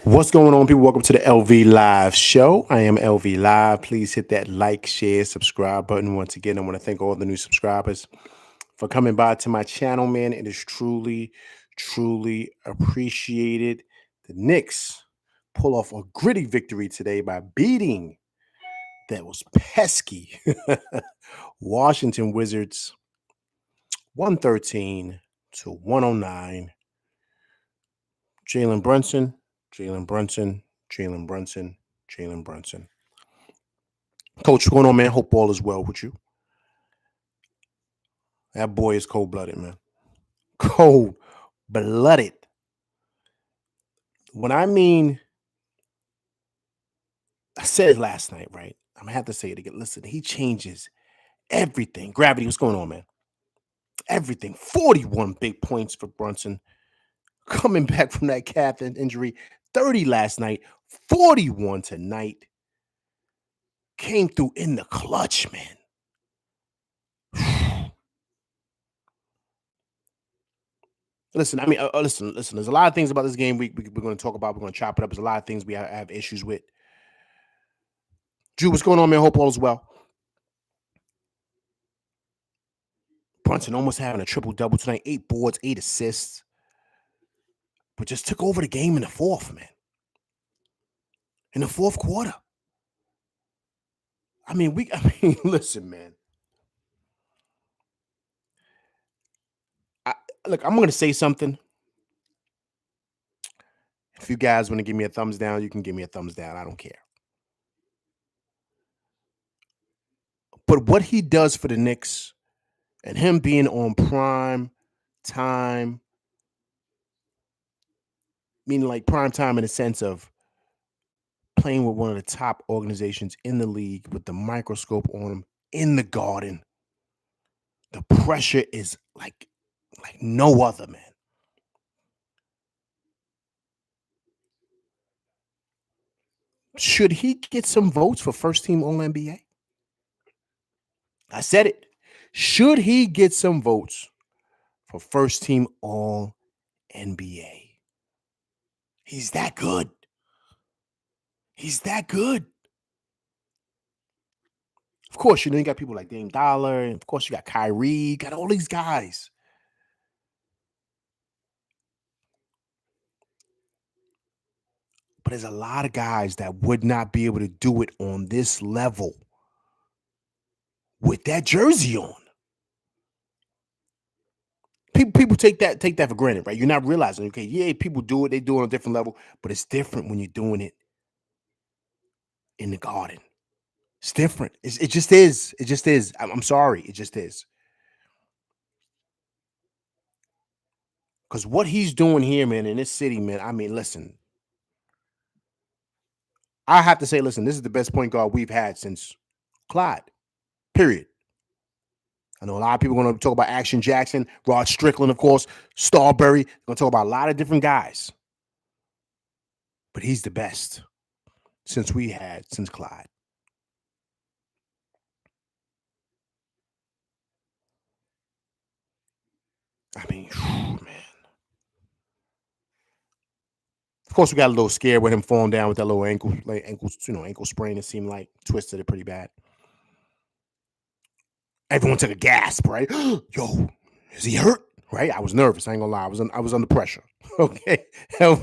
What's going on, people? Welcome to the LV Live show. I am LV Live. Please hit that like, share, subscribe button. Once again, I want to thank all the new subscribers for coming by to my channel, man. It is truly, truly appreciated. The Knicks pull off a gritty victory today by beating that was pesky Washington Wizards 113 to 109. Jalen Brunson, Jalen Brunson, Jalen Brunson, Jalen Brunson. Coach, what's going on, man? Hope all is well with you. That boy is cold blooded, man. Cold blooded. When I mean, I said it last night, right? I'm gonna have to say it again. Listen, he changes everything. Gravity, what's going on, man? Everything. 41 big points for Brunson. Coming back from that calf injury. 30 last night, 41 tonight. Came through in the clutch, man. Listen, I mean, listen. There's a lot of things about this game we're going to talk about. We're going to chop it up. There's a lot of things we have issues with. Drew, what's going on, man? Hope all is well. Brunson almost having a triple-double tonight. 8 boards, 8 assists. But just took over the game in the fourth, man. In the fourth quarter. I mean, listen, man. Look, I'm going to say something. If you guys want to give me a thumbs down, you can give me a thumbs down. I don't care. But what he does for the Knicks and him being on prime time, meaning like prime time in the sense of playing with one of the top organizations in the league with the microscope on him in the Garden. The pressure is like no other, man. Should he get some votes for first team All NBA? I said it. Should he get some votes for first team All NBA? He's that good. He's that good. Of course, you got people like Dame Dollar, and of course you got Kyrie, got all these guys. But there's a lot of guys that would not be able to do it on this level with that jersey on. People take that for granted, right? You're not realizing, okay, yeah, people do it, they do it on a different level, but it's different when you're doing it in the Garden. It's different. It just is. It just is. I'm sorry. It just is. Because what he's doing here, man, in this city, man, I mean, listen. I have to say, listen, this is the best point guard we've had since Clyde, period. I know a lot of people are going to talk about Action Jackson, Rod Strickland, of course, Starbury. They're going to talk about a lot of different guys. But he's the best since Clyde. I mean, man. Of course, we got a little scared with him falling down with that little ankle sprain. It seemed like twisted it pretty bad. Everyone took a gasp, right? Yo, is he hurt? Right? I was nervous. I ain't gonna lie. I was under pressure. Okay,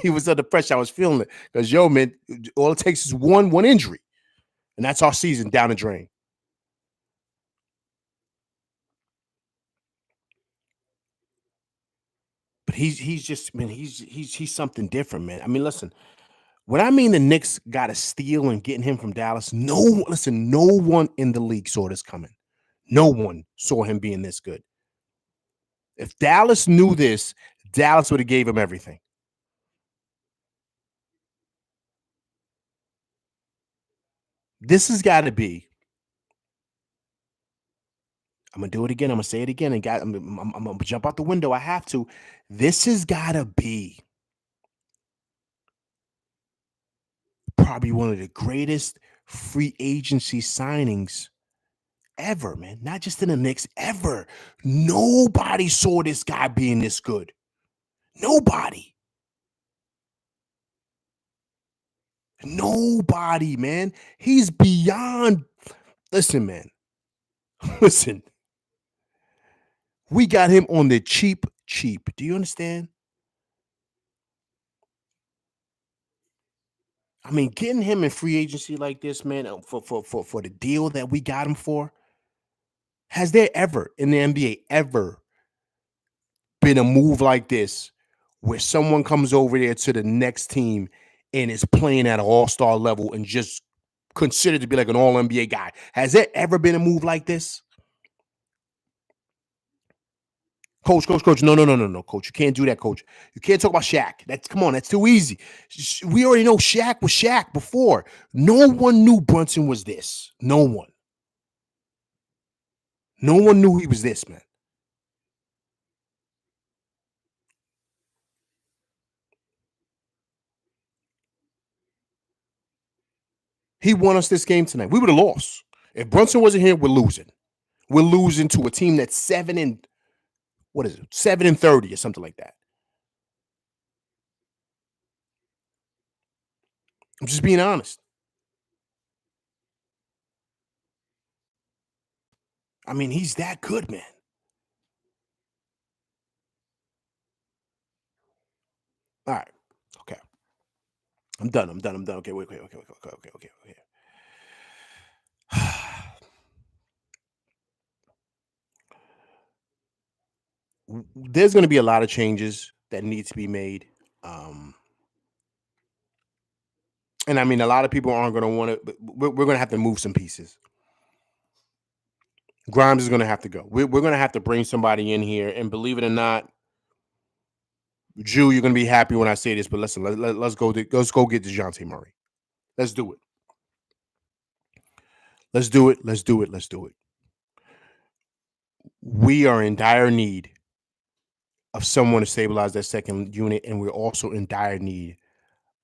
he was under pressure. I was feeling it because man, all it takes is one injury, and that's our season down the drain. But he's just, man, he's something different, man. I mean, listen, when I mean the Knicks got a steal and getting him from Dallas, no one in the league saw this coming. No one saw him being this good. If Dallas knew this, Dallas would have gave him everything. This has got to be. I'm gonna do it again. I'm gonna say it again, and I'm gonna jump out the window. I have to. This has got to be probably one of the greatest free agency signings ever, man. Not just in the Knicks, ever. Nobody saw this guy being this good. Nobody. Nobody, man. He's beyond. Listen, man. Listen. We got him on the cheap, cheap. Do you understand? I mean, getting him in free agency like this, man, for the deal that we got him for. Has there ever in the NBA ever been a move like this where someone comes over there to the next team and is playing at an all-star level and just considered to be like an all NBA guy? Has there ever been a move like this? Coach. No, no, no, no, no, coach. You can't do that, coach. You can't talk about Shaq. That's come on, that's too easy. We already know Shaq was Shaq before. No one knew Brunson was this. No one. No one knew he was this, man. He won us this game tonight. We would have lost. If Brunson wasn't here, we're losing. We're losing to a team that's 7-30 or something like that. I'm just being honest. I mean, he's that good, man. All right. Okay. I'm done. Okay, wait. Okay. There's going to be a lot of changes that need to be made. And I mean, a lot of people aren't going to want to, we're going to have to move some pieces. Grimes is going to have to go. We're going to have to bring somebody in here. And believe it or not, Jew, you're going to be happy when I say this, but listen, let's go get DeJounte Murray. Let's do it. Let's do it. We are in dire need of someone to stabilize that second unit, and we're also in dire need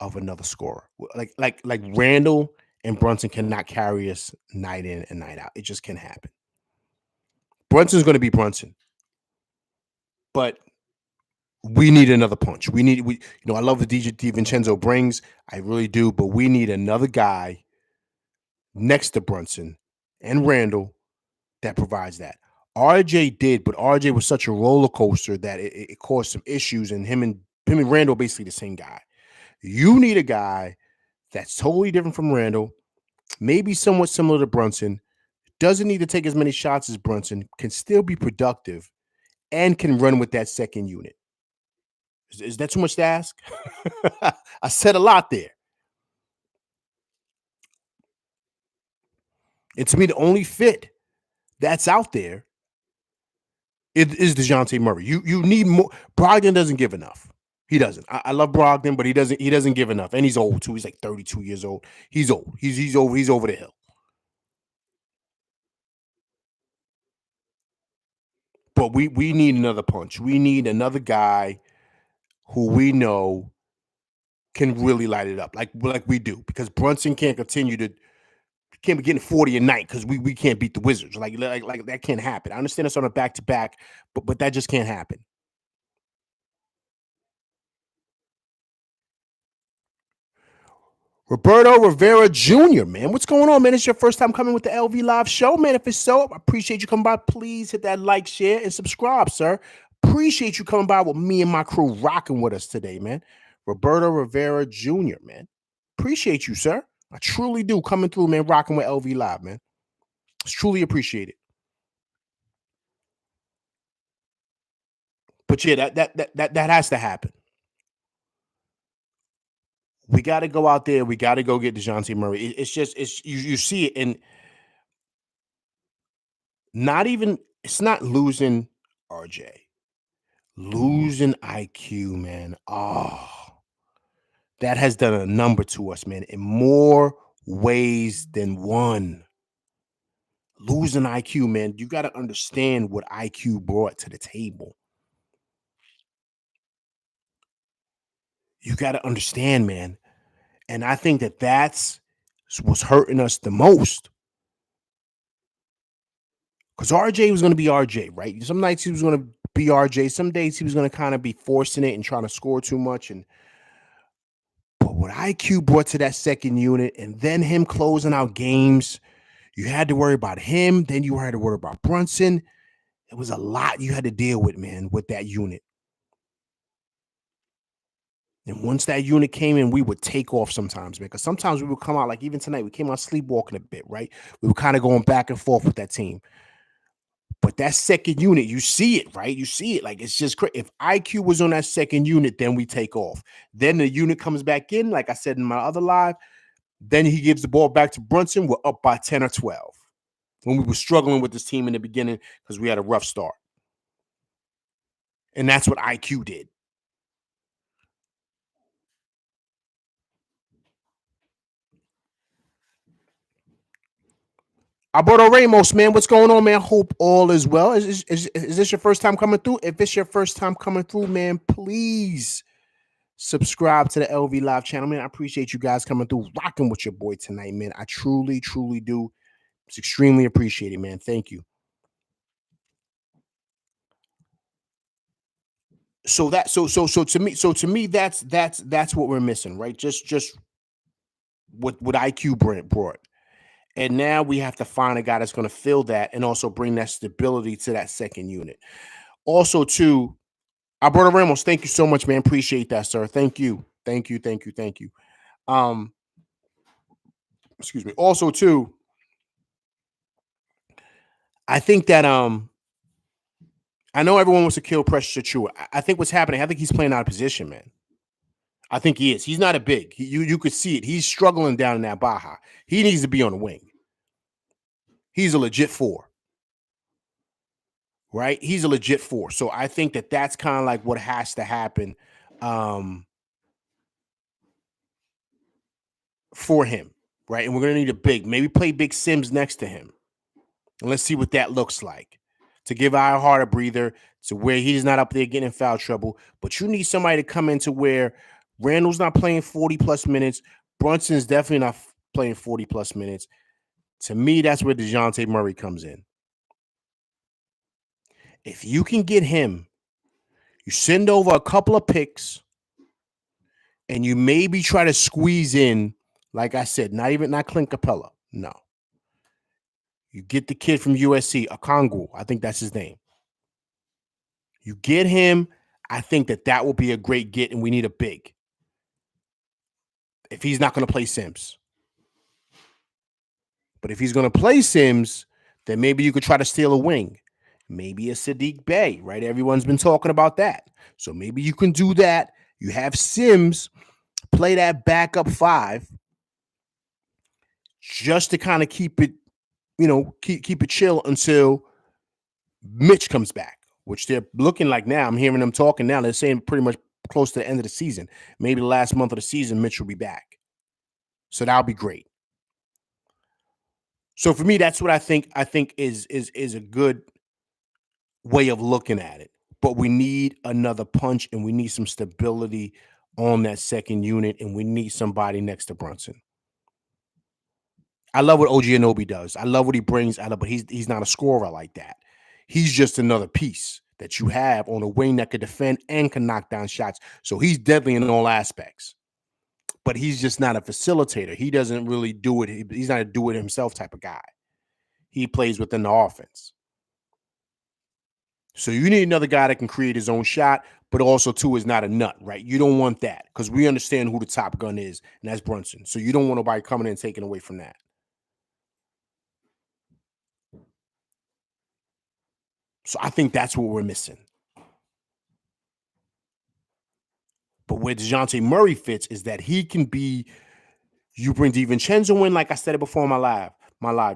of another scorer. Like Randall and Brunson cannot carry us night in and night out. It just can't happen. Brunson's going to be Brunson, but we need another punch. I love the DJ DiVincenzo brings. I really do, but we need another guy next to Brunson and Randall that provides that. RJ did, but RJ was such a roller coaster that it caused some issues, and him and Randall basically the same guy. You need a guy that's totally different from Randall, maybe somewhat similar to Brunson, doesn't need to take as many shots as Brunson, can still be productive, and can run with that second unit. Is that too much to ask? I said a lot there. And to me, the only fit that's out there is DeJounte Murray. You need more. Brogdon doesn't give enough. He doesn't. I love Brogdon, but he doesn't give enough. And he's old too. He's like 32 years old. He's old. He's over the hill. But we need another punch. We need another guy who we know can really light it up like we do, because Brunson can't be getting 40 a night because we can't beat the Wizards. Like that can't happen. I understand it's on a back-to-back, but that just can't happen. Roberto Rivera Jr., man. What's going on, man? It's your first time coming with the LV Live show, man. If it's so, I appreciate you coming by. Please hit that like, share, and subscribe, sir. Appreciate you coming by with me and my crew rocking with us today, man. Roberto Rivera Jr., man. Appreciate you, sir. I truly do. Coming through, man, rocking with LV Live, man. It's truly appreciated. But yeah, that has to happen. We got to go out there. We got to go get DeJounte Murray. It's you see it, and it's not losing RJ, losing IQ, man. Oh, that has done a number to us, man, in more ways than one. Losing IQ, man. You got to understand what IQ brought to the table. You got to understand, man. And I think that's what's hurting us the most. Because RJ was going to be RJ, right? Some nights he was going to be RJ. Some days he was going to kind of be forcing it and trying to score too much. But But what IQ brought to that second unit, and then him closing out games, you had to worry about him. Then you had to worry about Brunson. It was a lot you had to deal with, man, with that unit. And once that unit came in, we would take off sometimes, man. Because sometimes we would come out, like even tonight, we came out sleepwalking a bit, right? We were kind of going back and forth with that team. But that second unit, you see it, right? You see it. Like, it's just crazy. If IQ was on that second unit, then we take off. Then the unit comes back in, like I said in my other live. Then he gives the ball back to Brunson. We're up by 10 or 12 when we were struggling with this team in the beginning because we had a rough start. And that's what IQ did. Alberto Ramos, man, what's going on, man? Hope all is well. Is this your first time coming through? If it's your first time coming through, man, please subscribe to the LV Live channel, man. I appreciate you guys coming through, rocking with your boy tonight, man. I truly, truly do. It's extremely appreciated, man. Thank you. So to me, that's what we're missing, right? Just what IQ brought. And now we have to find a guy that's going to fill that and also bring that stability to that second unit. Also, too, Alberto Ramos, thank you so much, man. Appreciate that, sir. Thank you. Thank you. Thank you. Thank you. Excuse me. Also, too, I think that I know everyone wants to kill Precious Achua. I think what's happening, I think he's playing out of position, man. I think he is. He's not a big. You could see it. He's struggling down in that Baja. He needs to be on the wing. He's a legit 4. Right? He's a legit 4. So I think that that's kind of like what has to happen for him, right? And we're going to need a big. Maybe play Big Sims next to him. And let's see what that looks like. To give Ironheart a breather, to where he's not up there getting in foul trouble. But you need somebody to come into where Randall's not playing 40-plus minutes. Brunson's definitely not playing 40-plus minutes. To me, that's where DeJounte Murray comes in. If you can get him, you send over a couple of picks, and you maybe try to squeeze in, like I said, not Clint Capella. No. You get the kid from USC, Okongwu. I think that's his name. You get him. I think that will be a great get, and we need a big. If he's not going to play Sims. But if he's going to play Sims, then maybe you could try to steal a wing. Maybe a Sadiq Bey, right? Everyone's been talking about that. So maybe you can do that. You have Sims play that backup 5 just to kind of keep it, keep it chill until Mitch comes back, which they're looking like now. I'm hearing them talking now. They're saying pretty much close to the end of the season. Maybe the last month of the season, Mitch will be back. So that'll be great. So for me, that's what I think is a good way of looking at it. But we need another punch, and we need some stability on that second unit, and we need somebody next to Brunson. I love what OG Anunoby does. I love what he brings out of, but he's not a scorer like that. He's just another piece that you have on a wing that could defend and can knock down shots. So he's deadly in all aspects. But he's just not a facilitator. He doesn't really do it. He's not a do it himself type of guy. He plays within the offense. So you need another guy that can create his own shot, but also, too, is not a nut, right? You don't want that because we understand who the top gun is, and that's Brunson. So you don't want nobody coming in and taking away from that. So I think that's what we're missing. But where DeJounte Murray fits is that he can be, you bring DiVincenzo in, like I said it before in my live.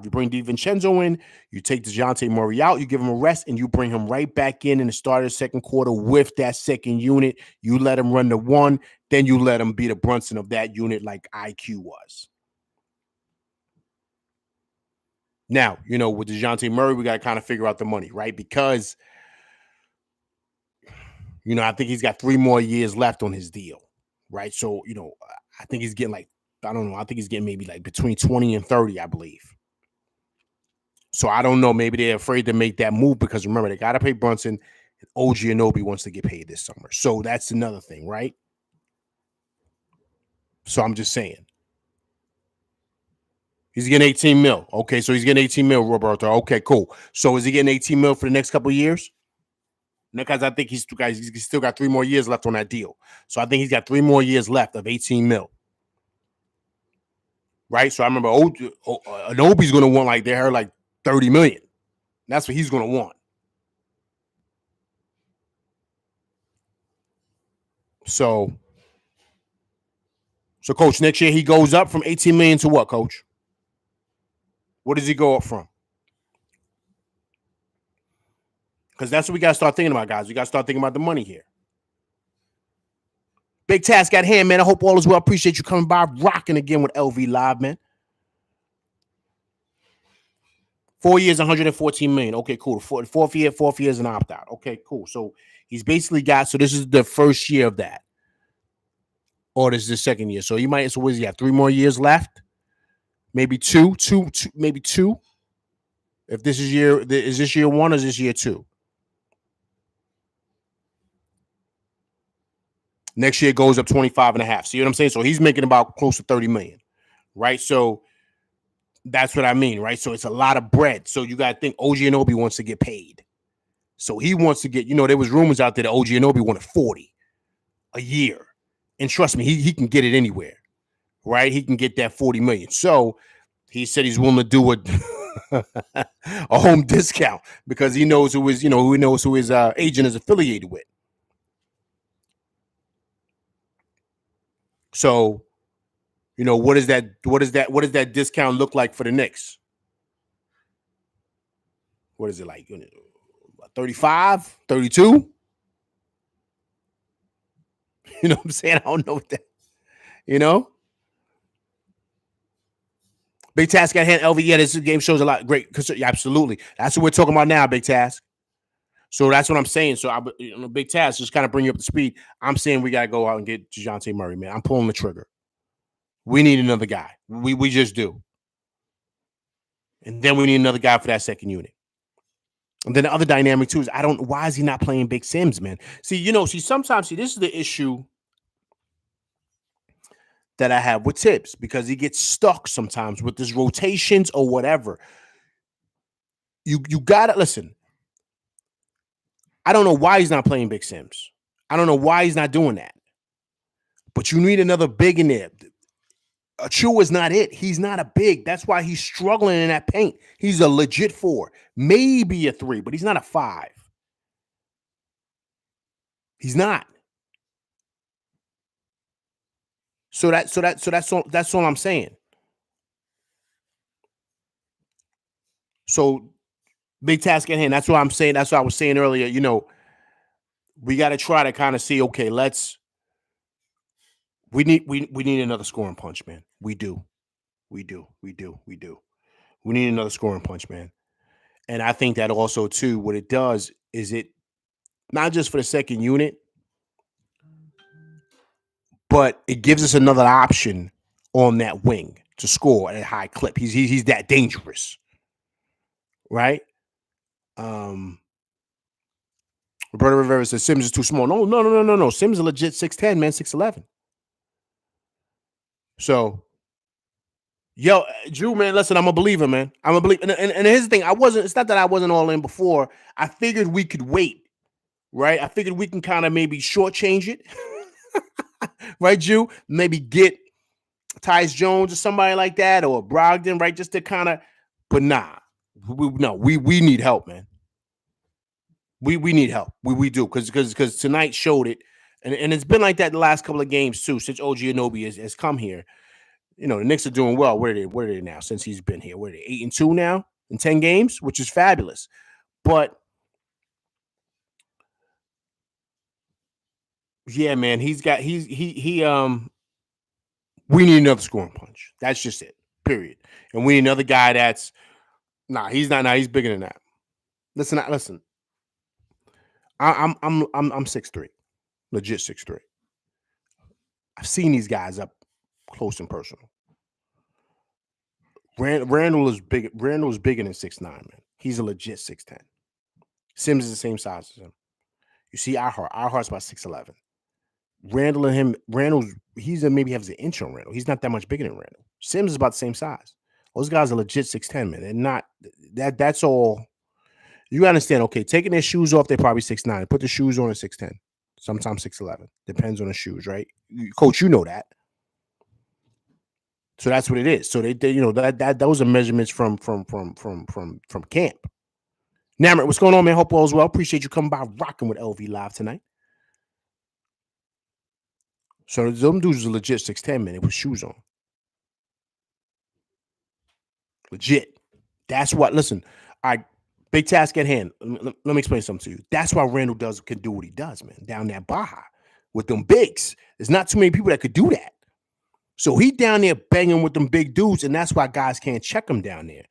You bring DiVincenzo in, you take DeJounte Murray out, you give him a rest, and you bring him right back in the start of the second quarter with that second unit. You let him run the 1, then you let him be the Brunson of that unit like IQ was. Now, with DeJounte Murray, we got to kind of figure out the money, right? Because, I think he's got 3 more years left on his deal, right? So, I think he's getting I think he's getting maybe like between 20 and 30, I believe. So I don't know. Maybe they're afraid to make that move because remember, they got to pay Brunson. And OG Anunoby wants to get paid this summer. So that's another thing, right? So I'm just saying. He's getting 18 mil. Okay, so he's getting 18 mil, Roberto. Okay, cool. So is he getting 18 mil for the next couple of years? Because I think he's still got 3 more years left on that deal. So I think he's got 3 more years left of 18 mil. Right? So I remember Anobi's going to want like, they heard like 30 million. That's what he's going to want. So, Coach, next year he goes up from 18 million to what, Coach? What does he go up from? Because that's what we got to start thinking about, guys. We got to start thinking about the money here. Big task at hand, man. I hope all is well. Appreciate you coming by, rocking again with LV Live, man. 4 years, 114 million. Okay, cool. Fourth year is an opt out. Okay, cool. So he's basically got. So this is the first year of that, or this is the second year. So he might. So what does he have? 3 more years left. Maybe two, maybe 2. If this is this year 1 or is this year 2? Next year goes up 25 and a half. See what I'm saying? So he's making about close to 30 million, right? So that's what I mean, right? So it's a lot of bread. So you got to think OG Anunoby wants to get paid. So he wants to get, there was rumors out there that OG Anunoby wanted 40 a year. And trust me, he can get it anywhere, right? He can get that 40 million. So he said he's willing to do a home discount because he knows who his agent is affiliated with. So, what does that discount look like for the Knicks? What is it like? 35, 32? You know what I'm saying? I don't know what that, Big Task at hand, LV. Yeah, this game shows a lot. Great. Yeah, absolutely. That's what we're talking about now, Big Task. So that's what I'm saying. So, Big Task, just kind of bring you up to speed. I'm saying we got to go out and get DeJounte Murray, man. I'm pulling the trigger. We need another guy. We just do. And then we need another guy for that second unit. And then the other dynamic, too, is why is he not playing Big Sims, man? Sometimes this is the issue that I have with Tibbs because he gets stuck sometimes with his rotations or whatever. You got to listen. I don't know why he's not playing Big Sims. I don't know why he's not doing that. But you need another big in there. Achua is not it. He's not a big. That's why he's struggling in that paint. He's a legit 4, maybe a 3, but he's not a 5. He's not. So that's all I'm saying. So big task at hand. That's what I'm saying. That's what I was saying earlier. We got to try to kind of see. Okay, we need another scoring punch, man. We do. We need another scoring punch, man. And I think that also too, what it does is it not just for the second unit, but it gives us another option on that wing to score at a high clip. He's that dangerous, right? Roberto Rivera says Sims is too small. No. Sims is a legit 6'10", man, 6'11". So, Drew, man, listen, I'm a believer, man. I'm a believer. And here's the thing. It's not that I wasn't all in before. I figured we could wait, right? I figured we can kind of maybe shortchange it. Right, Drew? Maybe get Tyus Jones or somebody like that or Brogdon, right? Just to kind of, but nah. We need help, man. We need help. We do because tonight showed it, and it's been like that the last couple of games too since OG Anunoby has come here. The Knicks are doing well. What are they now since he's been here? What are they 8-2 now in 10 games, which is fabulous. But yeah, man, we need another scoring punch. That's just it. Period. And we need another guy that's he's not. He's bigger than that. Listen. I'm 6'3", legit 6'3". I've seen these guys up close and personal. Randall is big. Randall is bigger than 6'9", man. He's a legit 6'10". Sims is the same size as him. You see, our heart's about 6'11". Randall and him, maybe has an inch on Randall. He's not that much bigger than Randall. Sims is about the same size. Those guys are legit 6'10", man. They're not that's all. You gotta understand, okay, taking their shoes off, they're probably 6'9". Put the shoes on at 6'10". Sometimes 6'11". Depends on the shoes, right? Coach, you know that. So that's what it is. So they that those are measurements from camp. Namrit, what's going on, man? Hope all is well. Appreciate you coming by, rocking with LV Live tonight. So them dudes are legit 6'10", man. They put shoes on. Legit. That's what. Listen, big task at hand. Let me explain something to you. That's why Randall can do what he does, man. Down that Baja with them bigs. There's not too many people that could do that. So he down there banging with them big dudes, and that's why guys can't check him down there.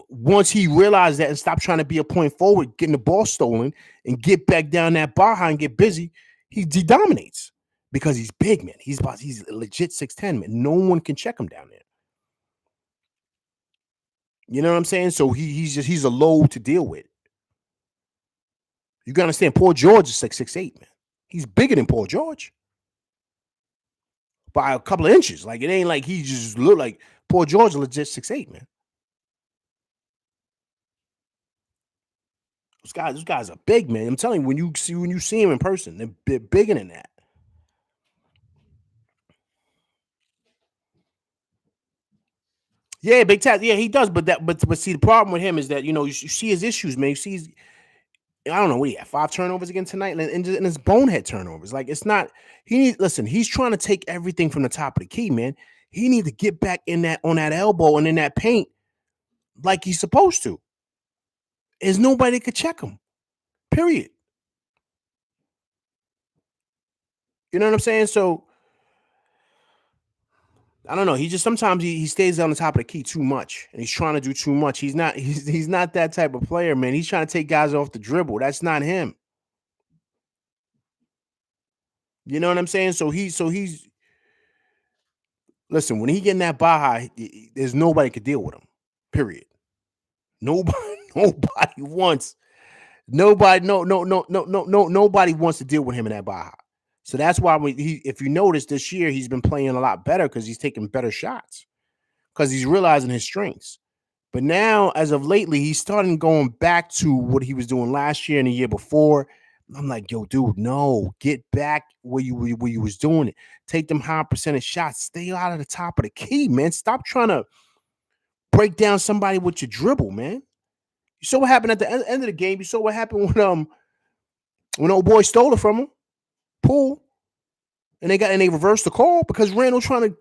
Once he realized that and stopped trying to be a point forward, getting the ball stolen, and get back down that Baja and get busy, he dominates because he's big, man. He's legit 6'10", man. No one can check him down there. You know what I'm saying? So he's a load to deal with. You gotta understand, Paul George is like 6'8", man. He's bigger than Paul George by a couple of inches. Like, it ain't like he just look like Paul George, legit 6'8", man. Those guys are big, man. I'm telling you, when you see him in person, they're bigger than that. Yeah, big tat. Yeah, he does. But see, the problem with him is that you see his issues, man. You see, I don't know what he had 5 turnovers again tonight, and it's bonehead turnovers. Like, it's not. Listen. He's trying to take everything from the top of the key, man. He needs to get back on that elbow and in that paint like he's supposed to. There's nobody that could check him. Period. You know what I'm saying? So I don't know. He just sometimes he stays on the top of the key too much, and he's trying to do too much. He's not that type of player, man. He's trying to take guys off the dribble. That's not him. You know what I'm saying? So he's listen. When he get in that Baja, there's nobody could deal with him. Period. Nobody, nobody wants. Nobody, nobody wants to deal with him in that Baja. So that's why if you notice this year, he's been playing a lot better because he's taking better shots because he's realizing his strengths. But now, as of lately, he's starting going back to what he was doing last year and the year before. I'm like, yo, dude, no, get back where you was doing it. Take them high percentage shots. Stay out of the top of the key, man. Stop trying to break down somebody with your dribble, man. You saw what happened at the end of the game. You saw what happened when old boy stole it from him, Poole, and they reversed the call because Randall trying to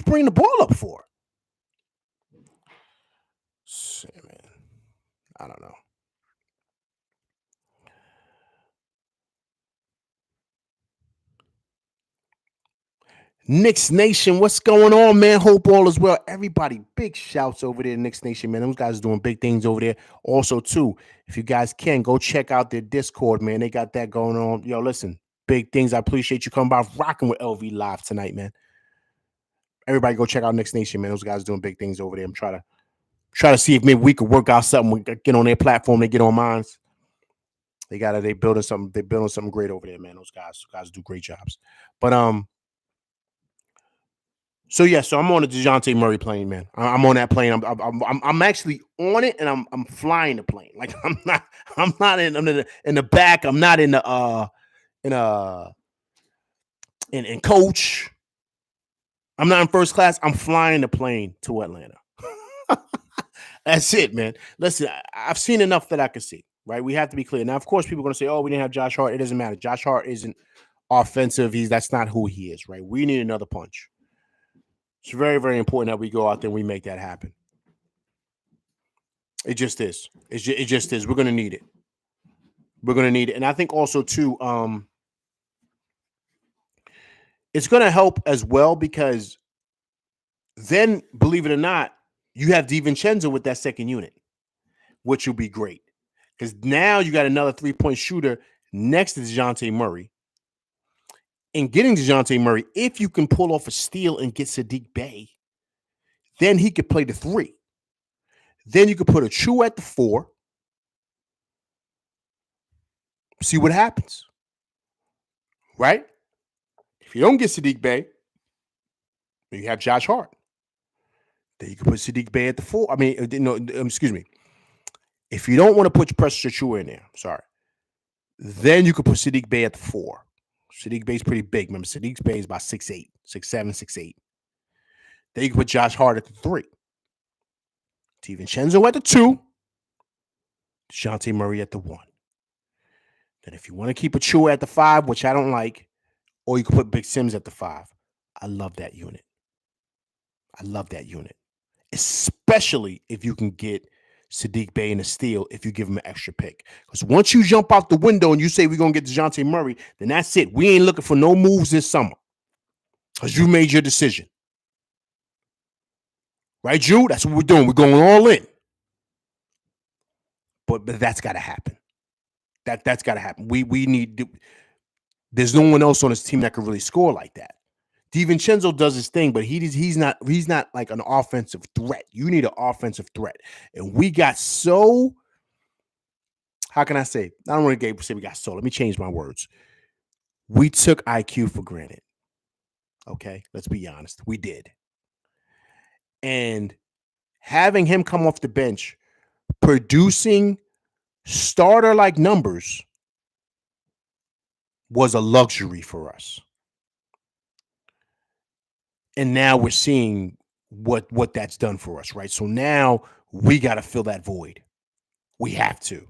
bring the ball up for. Man, I don't know. Knicks Nation, what's going on, man? Hope all is well. Everybody, big shouts over there, Knicks Nation, man. Those guys are doing big things over there. Also, too, if you guys can, go check out their Discord, man. They got that going on. Yo, listen, big things. I appreciate you coming by, rocking with LV Live tonight, man. Everybody go check out Knicks Nation, man. Those guys are doing big things over there. I'm trying to see if maybe we could work out something. We get on their platform, they get on mine. They building something. They're building something great over there, man. Those guys do great jobs. But So yeah, so I'm on the DeJounte Murray plane, man. I'm on that plane. I'm actually on it, and I'm flying the plane. Like I'm not in the back. I'm not in coach. I'm not in first class. I'm flying the plane to Atlanta. That's it, man. Listen, I've seen enough that I can see. Right, we have to be clear. Now, of course, people are going to say, "Oh, we didn't have Josh Hart." It doesn't matter. Josh Hart isn't offensive. That's not who he is. Right. We need another punch. It's very, very important that we go out there and we make that happen. It just is. It just is. We're going to need it. We're going to need it. And I think also, too, it's going to help as well because then, believe it or not, you have DiVincenzo with that second unit, which will be great. Because now you got another three-point shooter next to DeJounte Murray. And getting DeJounte Murray, if you can pull off a steal and get Sadiq Bey, then he could play the 3. Then you could put a Chu at the 4. See what happens. right? If you don't get Sadiq Bey, you have Josh Hart. Then you can put Sadiq Bey at the 4. I mean, no, excuse me. If you don't want to put Precious Achiuwa in there, sorry, then you could put Sadiq Bey at the 4. Sadiq Bey's pretty big. Remember, Sadiq Bey is about 6'8", 6'7", 6'8". Then you can put Josh Hart at the 3. DiVincenzo at the 2. DeJounte Murray at the 1. Then if you want to keep Achiuwa at the 5, which I don't like, or you can put Big Sims at the 5. I love that unit. I love that unit. Especially if you can get Sadiq Bey in a steal if you give him an extra pick. Because once you jump out the window and you say we're going to get DeJounte Murray, then that's it. We ain't looking for no moves this summer. Because you made your decision. Right, Drew? That's what we're doing. We're going all in. But that's got to happen. That's got to happen. We need to, there's no one else on this team that can really score like that. DiVincenzo does his thing, but he's not like an offensive threat. You need an offensive threat. And we got so, how can I say? I don't want to say we got so. Let me change my words. We took IQ for granted. Okay, let's be honest. We did. And having him come off the bench, producing starter-like numbers was a luxury for us. And now we're seeing what that's done for us, right? So now we got to fill that void. We have to.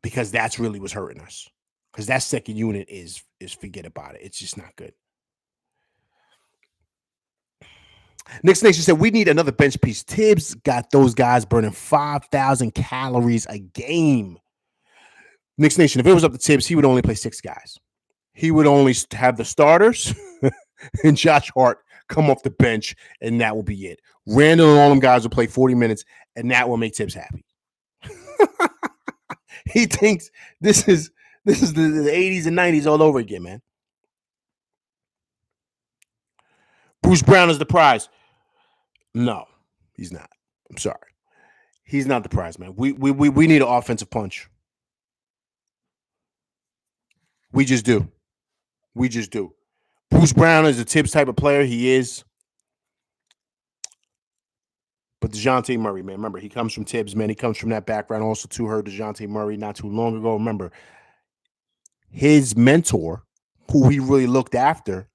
Because that's really what's hurting us. Because that second unit is forget about it. It's just not good. Knicks Nation said we need another bench piece. Tibbs got those guys burning 5,000 calories a game. Knicks Nation, if it was up to Tibbs, he would only play 6 guys. He would only have the starters and Josh Hart come off the bench, and that will be it. Randall and all them guys will play 40 minutes, and that will make Tibbs happy. He thinks this is the 80s and 90s all over again, man. Bruce Brown is the prize. No, he's not. I'm sorry. He's not the prize, man. We need an offensive punch. We just do. We just do. Bruce Brown is a Tibbs type of player. He is. But DeJounte Murray, man, remember, he comes from Tibbs, man. He comes from that background. Also, too, heard DeJounte Murray not too long ago. Remember, his mentor, who he really looked after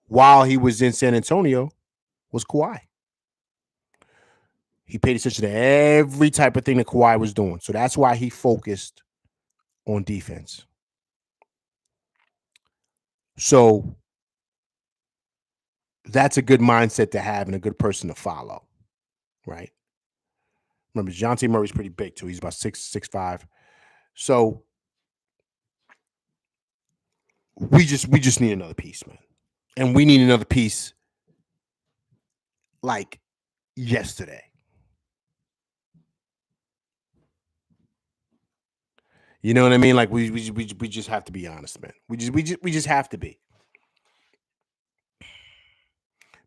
while he was in San Antonio, was Kawhi. He paid attention to every type of thing that Kawhi was doing. So that's why he focused on defense. So that's a good mindset to have and a good person to follow, right? Remember, DeJounte Murray's pretty big, too. He's about 6'5". So we just need another piece, man. And we need another piece like yesterday. You know what I mean? Like we just have to be honest, man. We just have to be.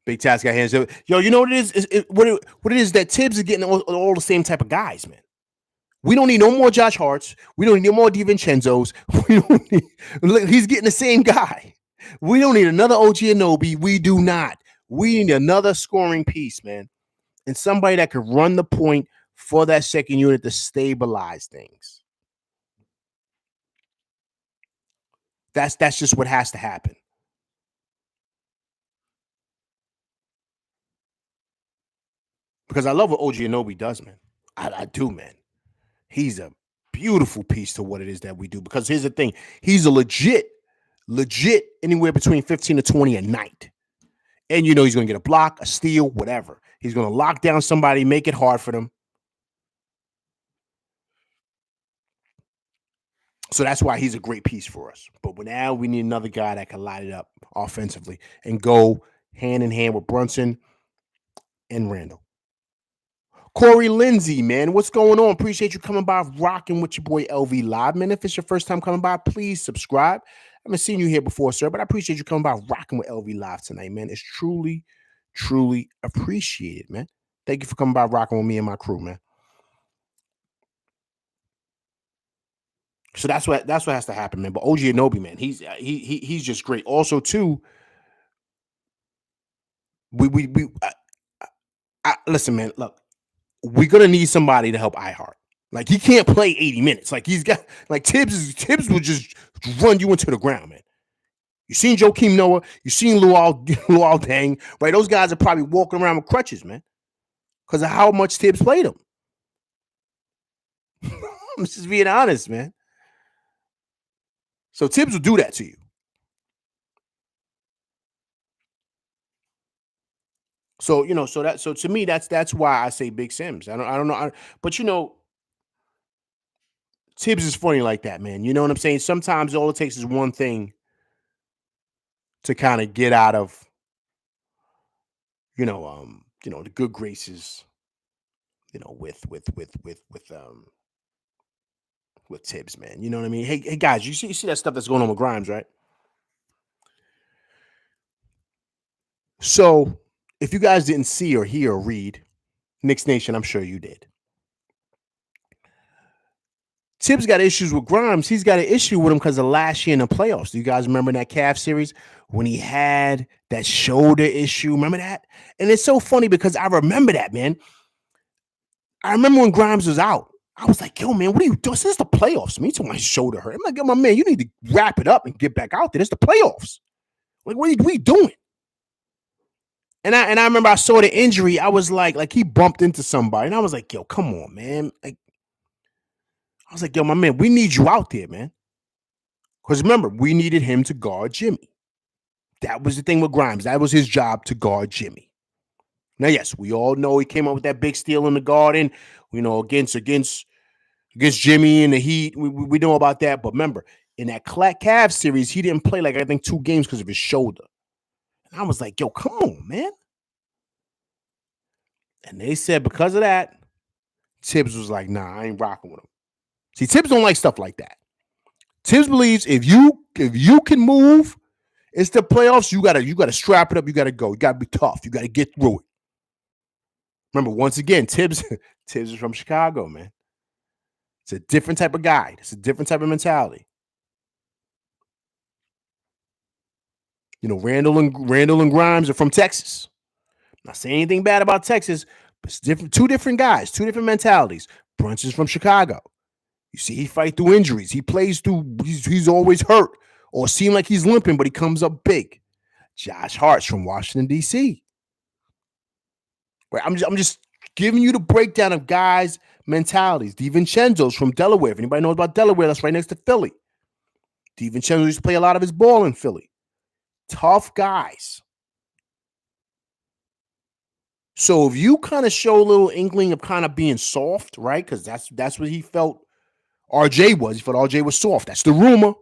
Big Taz got hands up. Yo, you know what it is? What it is that Tibbs is getting all the same type of guys, man. We don't need no more Josh Harts. We don't need no more DiVincenzo's. We don't need, he's getting the same guy. We don't need another OG Anunoby. We do not. We need another scoring piece, man. And somebody that could run the point for that second unit to stabilize things. That's just what has to happen. Because I love what OG Anunoby does, man. I do, man. He's a beautiful piece to what it is that we do. Because here's the thing. He's a legit anywhere between 15 to 20 a night. And you know he's going to get a block, a steal, whatever. He's going to lock down somebody, make it hard for them. So that's why he's a great piece for us. But now we need another guy that can light it up offensively and go hand in hand with Brunson and Randall. Corey Lindsay, man, what's going on? Appreciate you coming by, rocking with your boy LV Live, man. If it's your first time coming by, please subscribe. I haven't seen you here before, sir, but I appreciate you coming by, rocking with LV Live tonight, man. It's truly, truly appreciated, man. Thank you for coming by, rocking with me and my crew, man. So that's what has to happen, man. But OG Anunoby, man, he's just great. Also, too, we listen, man. Look, we're gonna need somebody to help iHeart. Like he can't play 80 minutes. Like he's got like Tibbs will just run you into the ground, man. You seen Joakim Noah, you seen Luol Deng, right? Those guys are probably walking around with crutches, man, because of how much Tibbs played them. I'm just being honest, man. So Tibbs will do that to you. So so to me, that's why I say Big Sims. I don't know, but Tibbs is funny like that, man. You know what I'm saying? Sometimes all it takes is one thing to kind of get out of the good graces, with Tibbs, man. You know what I mean? Hey guys, you see that stuff that's going on with Grimes, right? So if you guys didn't see or hear or read Knicks Nation, I'm sure you did. Tibbs got issues with Grimes. He's got an issue with him because of last year in the playoffs. Do you guys remember that Cavs series when he had that shoulder issue? Remember that? And it's so funny because I remember that, man. I remember when Grimes was out. I was like, yo, man, what are you doing? This is the playoffs. Me too, my shoulder hurt. I'm like, yo, my man, you need to wrap it up and get back out there. It's the playoffs. Like, what are you doing? And I remember I saw the injury. I was like he bumped into somebody. And I was like, yo, come on, man. Like, I was like, yo, my man, we need you out there, man. Because remember, we needed him to guard Jimmy. That was the thing with Grimes. That was his job, to guard Jimmy. Now, yes, we all know he came up with that big steal in the Garden, against Jimmy and the Heat. We know about that. But remember, in that Cavs series, he didn't play I think 2 games because of his shoulder. And I was like, yo, come on, man. And they said because of that, Tibbs was like, nah, I ain't rocking with him. See, Tibbs don't like stuff like that. Tibbs believes if you can move, it's the playoffs. You gotta strap it up. You gotta go. You gotta be tough. You gotta get through it. Remember, once again, Tibbs is from Chicago, man. It's a different type of guy. It's a different type of mentality. Randall and Grimes are from Texas. I'm not saying anything bad about Texas, but it's different. 2 different guys, 2 different mentalities. Brunson's from Chicago. You see, he fight through injuries. He plays through. He's always hurt or seem like he's limping, but he comes up big. Josh Hart's from Washington D.C. Right? I'm just giving you the breakdown of guys' mentalities. DiVincenzo's from Delaware. If anybody knows about Delaware, that's right next to Philly. DiVincenzo used to play a lot of his ball in Philly. Tough guys. So if you kind of show a little inkling of kind of being soft, right? Because that's what he felt RJ was. He felt RJ was soft. That's the rumor.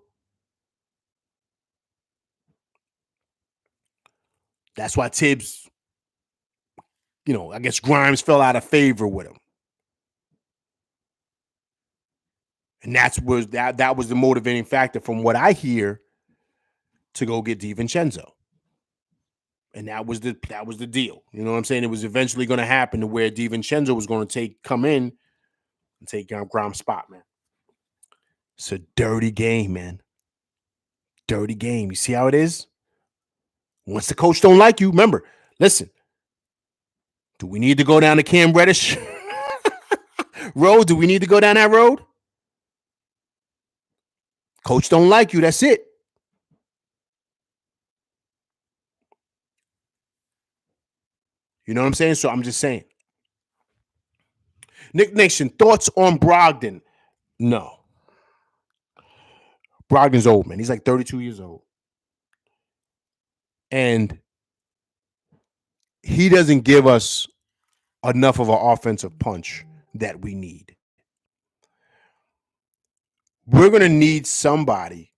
That's why Tibbs, I guess Grimes fell out of favor with him. And that was the motivating factor from what I hear to go get DiVincenzo. And that was the deal. You know what I'm saying? It was eventually going to happen to where DiVincenzo was going to come in and take Grimes' spot, man. It's a dirty game, man. Dirty game. You see how it is? Once the coach don't like you, remember, listen, do we need to go down the Cam Reddish road? Do we need to go down that road? Coach don't like you. That's it. You know what I'm saying? So I'm just saying. Nick Nation, thoughts on Brogdon? No. Brogdon's old, man. He's like 32 years old. And he doesn't give us enough of an offensive punch that we need. We're going to need somebody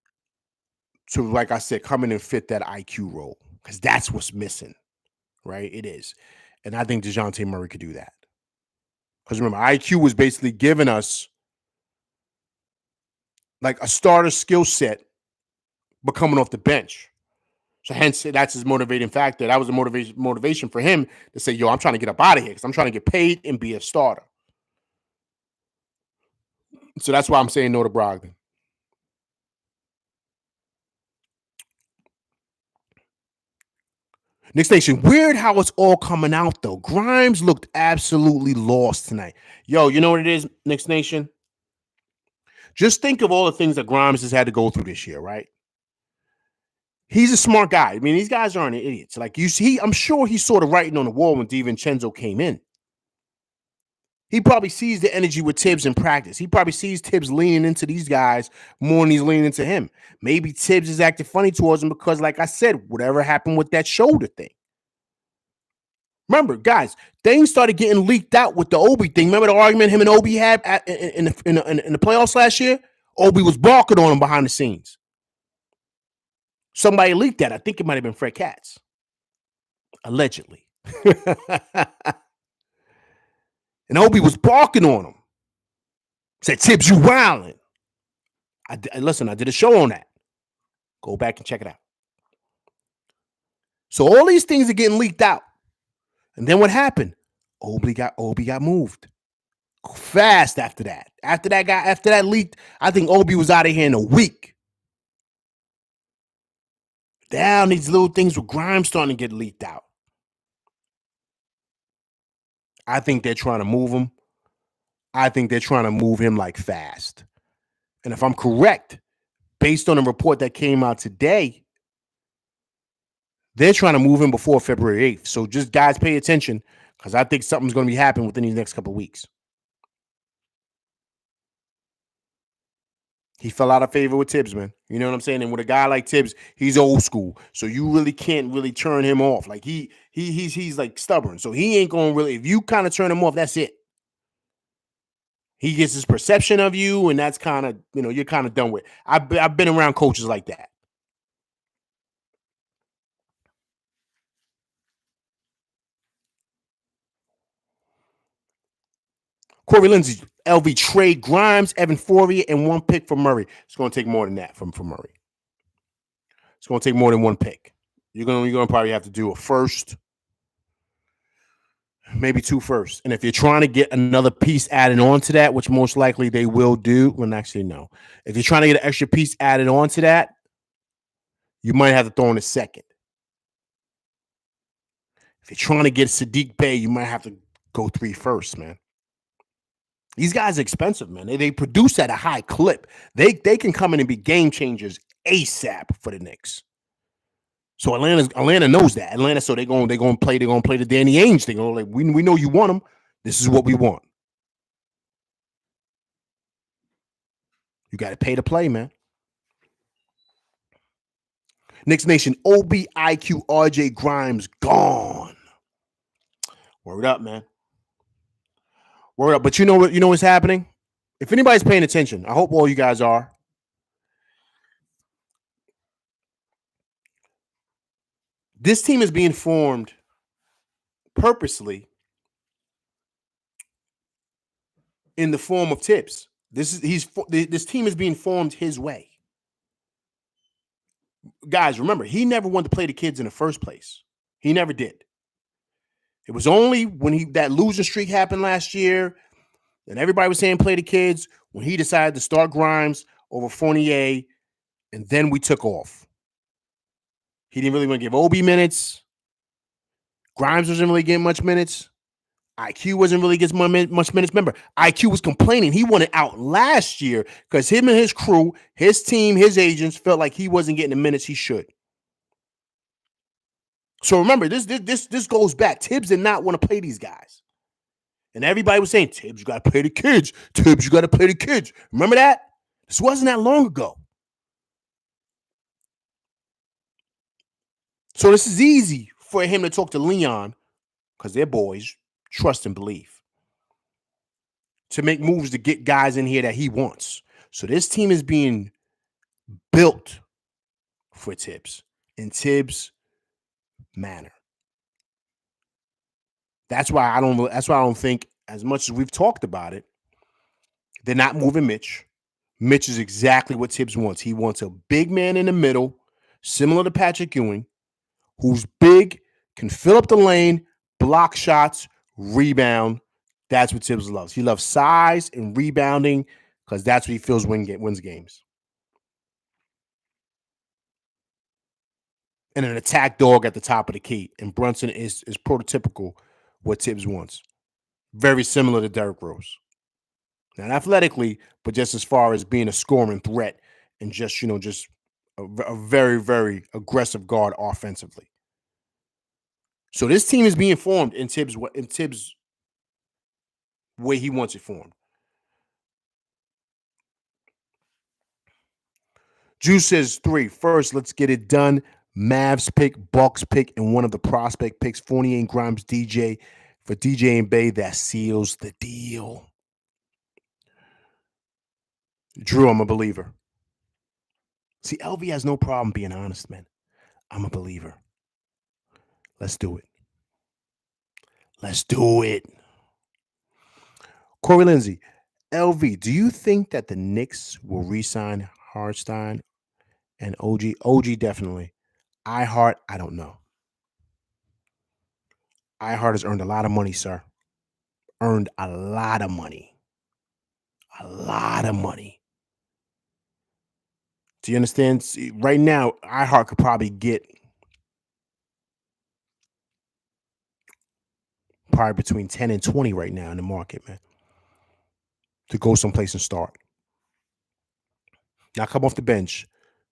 to, like I said, come in and fit that IQ role because that's what's missing, right? It is. And I think DeJounte Murray could do that. Because remember, IQ was basically giving us like a starter skill set, but coming off the bench. So hence, that's his motivating factor. That was the motivation for him to say, yo, I'm trying to get up out of here because I'm trying to get paid and be a starter. So that's why I'm saying no to Brogdon. Knicks Nation, weird how it's all coming out though. Grimes looked absolutely lost tonight. Yo, you know what it is, Knicks Nation? Just think of all the things that Grimes has had to go through this year, right? He's a smart guy. I mean, these guys aren't idiots. Like you see, I'm sure he saw the writing on the wall when DiVincenzo came in. He probably sees the energy with Tibbs in practice. He probably sees Tibbs leaning into these guys more than he's leaning into him. Maybe Tibbs is acting funny towards him because, like I said, whatever happened with that shoulder thing. Remember, guys, things started getting leaked out with the Obi thing. Remember the argument him and Obi had in the playoffs last year? Obi was barking on him behind the scenes. Somebody leaked that. I think it might have been Fred Katz. Allegedly. And Obi was barking on him. Said, Tibbs, you wildin'. Listen, I did a show on that. Go back and check it out. So all these things are getting leaked out. And then what happened? Obi got moved. Fast after that. After that leaked, I think Obi was out of here in a week. Down these little things with Grimes starting to get leaked out. I think they're trying to move him. I think they're trying to move him like fast. And if I'm correct, based on a report that came out today, they're trying to move him before February 8th. So just guys pay attention because I think something's going to be happening within these next couple of weeks. He fell out of favor with Tibbs, man. You know what I'm saying? And with a guy like Tibbs, he's old school. So you really can't really turn him off. Like he's like stubborn. So he ain't going to really, if you kind of turn him off, that's it. He gets his perception of you, and that's kind of, you're kind of done with. I've been around coaches like that. Corey Lindsey, LV trade Grimes, Evan Fournier, and one pick for Murray. It's going to take more than that from Murray. It's going to take more than one pick. You're going to probably have to do a first, maybe 2 firsts. And if you're trying to get another piece added on to that, which most likely they will do, well, actually, no. If you're trying to get an extra piece added on to that, you might have to throw in a second. If you're trying to get Sadiq Bey, you might have to go 3 firsts, man. These guys are expensive, man. They produce at a high clip. They can come in and be game changers ASAP for the Knicks. So Atlanta knows that. Atlanta, so they're gonna play the Danny Ainge thing. Like, we know you want them. This is what we want. You got to pay to play, man. Knicks Nation, OBIQ RJ Grimes gone. Word up, man. Word up. But you know what's happening? If anybody's paying attention, I hope all you guys are. This team is being formed purposely in the form of Tibbs. This team is being formed his way. Guys, remember, he never wanted to play the kids in the first place. He never did. It was only when that losing streak happened last year, and everybody was saying play the kids, when he decided to start Grimes over Fournier, and then we took off. He didn't really want to give Obi minutes. Grimes wasn't really getting much minutes. IQ wasn't really getting much minutes. Remember, IQ was complaining. He wanted out last year because him and his crew, his team, his agents felt like he wasn't getting the minutes he should. So remember, this goes back. Tibbs did not want to play these guys. And everybody was saying, Tibbs, you got to play the kids. Tibbs, you got to play the kids. Remember that? This wasn't that long ago. So this is easy for him to talk to Leon because they're boys, trust and believe, to make moves to get guys in here that he wants. So this team is being built for Tibbs in Tibbs' manner. That's why I don't think, as much as we've talked about it, they're not moving Mitch. Mitch is exactly what Tibbs wants. He wants a big man in the middle, similar to Patrick Ewing, who's big, can fill up the lane, block shots, rebound. That's what Tibbs loves. He loves size and rebounding because that's what he feels wins games. and an attack dog at the top of the key. And Brunson is prototypical what Tibbs wants. Very similar to Derrick Rose. Not athletically, but just as far as being a scoring threat and just a very, very aggressive guard offensively. So this team is being formed in Tibbs' way he wants it formed. Juice says 3. First, let's get it done. Mavs pick, Bucks pick, and one of the prospect picks, Fournier and Grimes DJ for DJ and Bay. That seals the deal. Drew, I'm a believer. See, LV has no problem being honest, man. I'm a believer. Let's do it. Let's do it. Corey Lindsay, LV, do you think that the Knicks will re-sign Hartenstein and OG? OG definitely. iHeart, I don't know. iHeart has earned a lot of money, sir. Earned a lot of money. A lot of money. Do you understand? See, right now, iHeart could probably get between 10 and 20 right now in the market, man, to go someplace and start. Not come off the bench,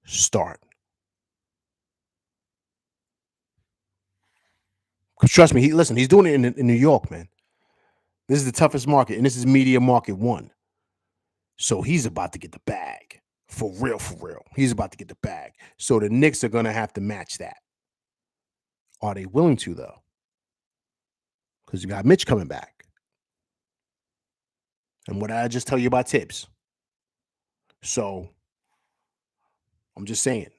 start. Because trust me, he's doing it in New York, man. This is the toughest market, and this is media market 1. So he's about to get the bag. For real, for real. He's about to get the bag. So the Knicks are going to have to match that. Are they willing to, though? Because you got Mitch coming back. And what did I just tell you about Tibbs? So I'm just saying.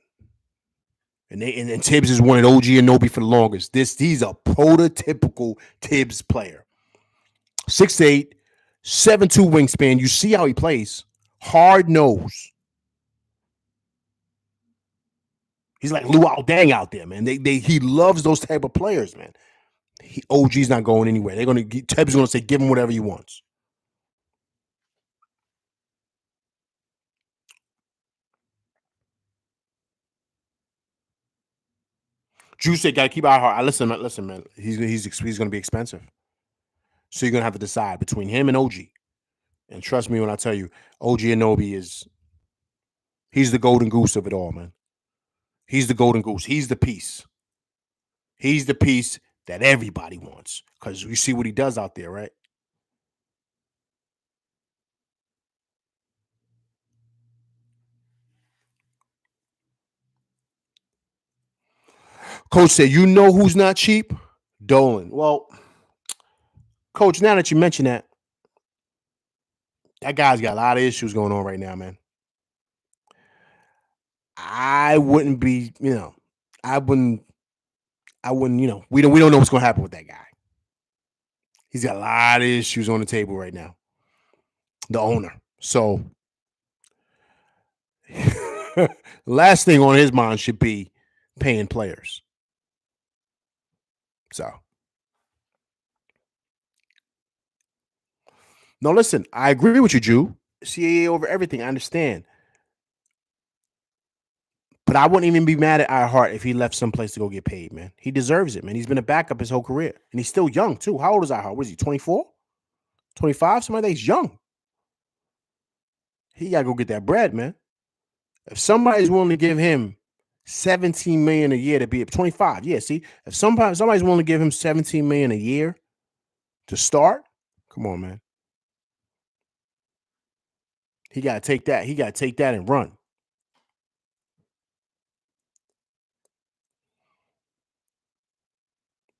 And Tibbs has wanted OG Anunoby for the longest. He's a prototypical Tibbs player. 6'8", 7'2" wingspan. You see how he plays. Hard nose. He's like Luol Deng out there, man. He loves those type of players, man. OG's not going anywhere. Tibbs is gonna say, give him whatever he wants. Drew said, "Gotta keep our heart." Listen, man. He's gonna be expensive, so you're gonna have to decide between him and OG. And trust me when I tell you, OG Anunoby he's the golden goose of it all, man. He's the golden goose. He's the piece. He's the piece that everybody wants because you see what he does out there, right? Coach said, "You know who's not cheap? Dolan." Well, Coach, now that you mention that guy's got a lot of issues going on right now, man. I wouldn't be, I wouldn't, we don't know what's going to happen with that guy. He's got a lot of issues on the table right now. The owner. So, last thing on his mind should be paying players. So, no, listen, I agree with you, Jew. CAA over everything. I understand. But I wouldn't even be mad at iHeart if he left someplace to go get paid, man. He deserves it, man. He's been a backup his whole career. And he's still young, too. How old is iHeart? What is he, 24? 25? Somebody like that. He's young. He got to go get that bread, man. If somebody's willing to give him $17 million a year to be at 25, yeah, see? If somebody's willing to give him $17 million a year to start, come on, man. He got to take that. He got to take that and run.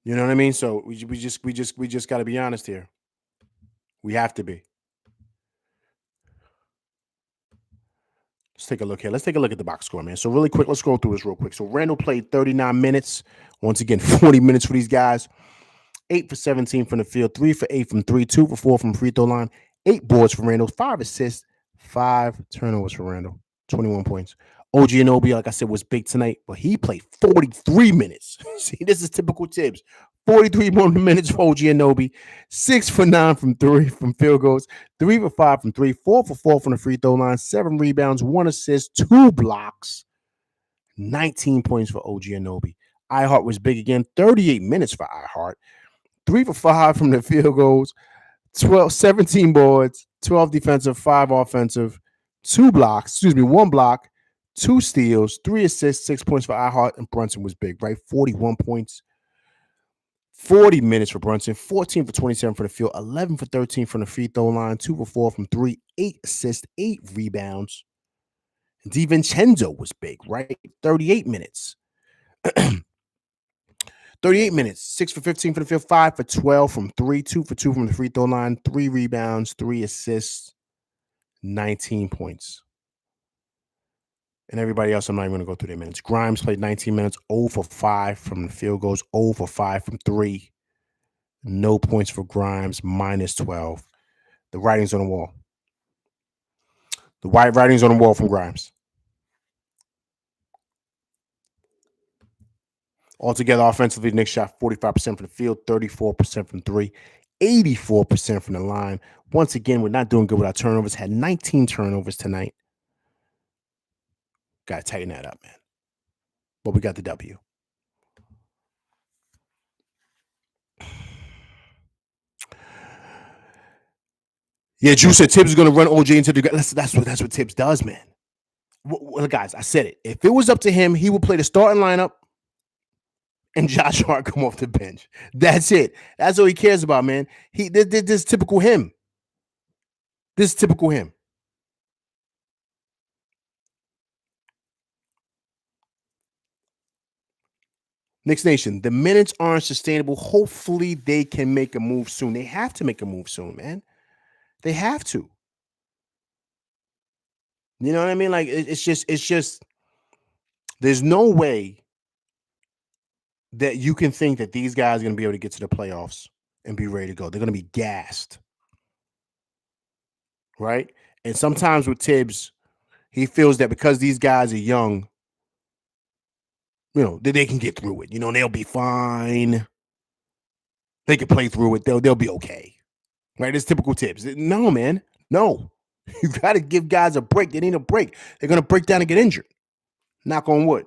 You know what I mean? So we just got to be honest here. We have to be. Let's take a look here. Let's take a look at the box score, man. So really quick, let's go through this real quick. So Randall played 39 minutes. Once again, 40 minutes for these guys. 8 for 17 from the field, 3 for 8 from 3, 2 for 4 from free throw line, 8 boards for Randall, 5 assists, 5 turnovers for Randall, 21 points. OG Anunoby, like I said, was big tonight, but he played 43 minutes. See, this is typical Tibbs. 43 more minutes for OG Anunoby, 6 for 9 from 3 from field goals, 3 for 5 from 3, 4 for 4 from the free throw line, 7 rebounds, 1 assist, 2 blocks, 19 points for OG Anunoby. iHeart was big again. 38 minutes for iHeart. 3 for 5 from the field goals. 17 boards, 12 defensive, 5 offensive, 1 block, 2 steals, 3 assists, 6 points for iHeart, and Brunson was big, right? 41 points, 40 minutes for Brunson, 14 for 27 for the field, 11 for 13 from the free throw line, 2 for 4 from 3, 8 assists, 8 rebounds. DiVincenzo was big, right? 38 minutes. 38 minutes, 6 for 15 for the field, 5 for 12 from 3, 2 for 2 from the free throw line, 3 rebounds, 3 assists, 19 points. And everybody else, I'm not even going to go through their minutes. Grimes played 19 minutes, 0 for 5 from the field goals, 0 for 5 from 3. No points for Grimes, minus 12. The writing's on the wall. The white writing's on the wall from Grimes. Altogether, offensively, the Knicks shot 45% from the field, 34% from 3, 84% from the line. Once again, we're not doing good with our turnovers. Had 19 turnovers tonight. Got to tighten that up, man. But we got the W. Yeah, Drew said Tibbs is going to run OJ into the ground. That's what Tibbs does, man. Well, guys, I said it. If it was up to him, he would play the starting lineup and Josh Hart come off the bench. That's it. That's all he cares about, man. This is typical him. This is typical him. Knicks Nation, the minutes aren't sustainable. Hopefully they can make a move soon. They have to make a move soon, man. They have to. You know what I mean? Like, it's just, there's no way that you can think that these guys are going to be able to get to the playoffs and be ready to go. They're going to be gassed. Right? And sometimes with Tibbs, he feels that because these guys are young, that they can get through it. They'll be fine. They can play through it. They'll be okay. Right? It's typical Tibbs. No, man. No. You got to give guys a break. They need a break. They're going to break down and get injured. Knock on wood.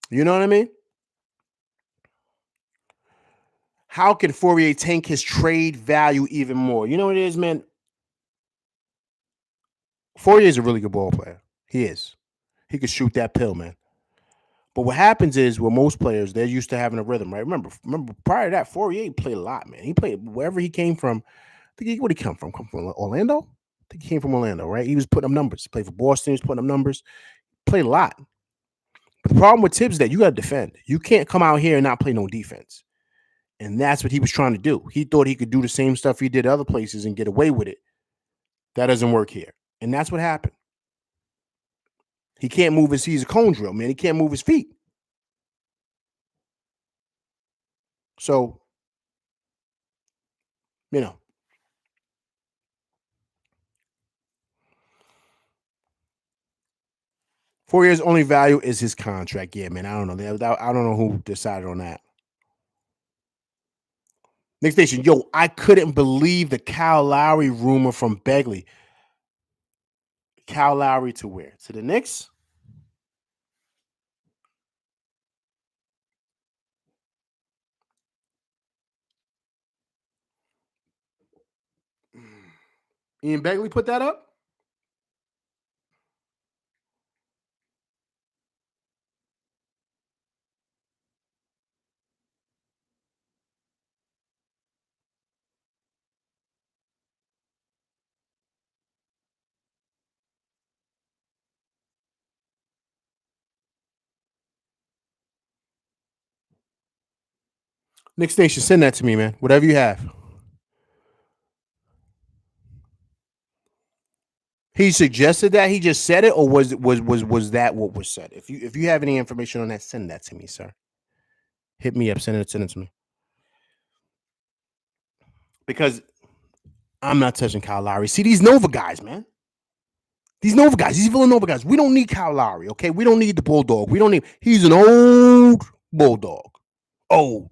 You know what I mean? How can Fourier tank his trade value even more? You know what it is, man? Fourier is a really good ball player. He is. He can shoot that pill, man. But what happens is, with most players, they're used to having a rhythm, right? Remember, prior to that, Fourier played a lot, man. He played wherever he came from. Where'd he come from? Come from Orlando? I think he came from Orlando, right? He was putting up numbers. He played for Boston. He was putting up numbers. Played a lot. But the problem with Tibbs is that you got to defend. You can't come out here and not play no defense. And that's what he was trying to do. He thought he could do the same stuff he did other places and get away with it. That doesn't work here. And that's what happened. He can't move he's a cone drill, man. He can't move his feet. So, Fourier's only value is his contract. Yeah, man. I don't know. I don't know who decided on that. Next station. Yo, I couldn't believe the Kyle Lowry rumor from Begley. Kyle Lowry to where? To the Knicks? Ian Begley put that up? Knicks Nation, send that to me, man. Whatever you have. He suggested that? He just said it, or was that what was said? If you have any information on that, send that to me, sir. Hit me up. Send it to me. Because I'm not touching Kyle Lowry. See, these Nova guys, man. These Nova guys, these Villanova guys. We don't need Kyle Lowry, okay? We don't need the Bulldog. He's an old Bulldog. Old.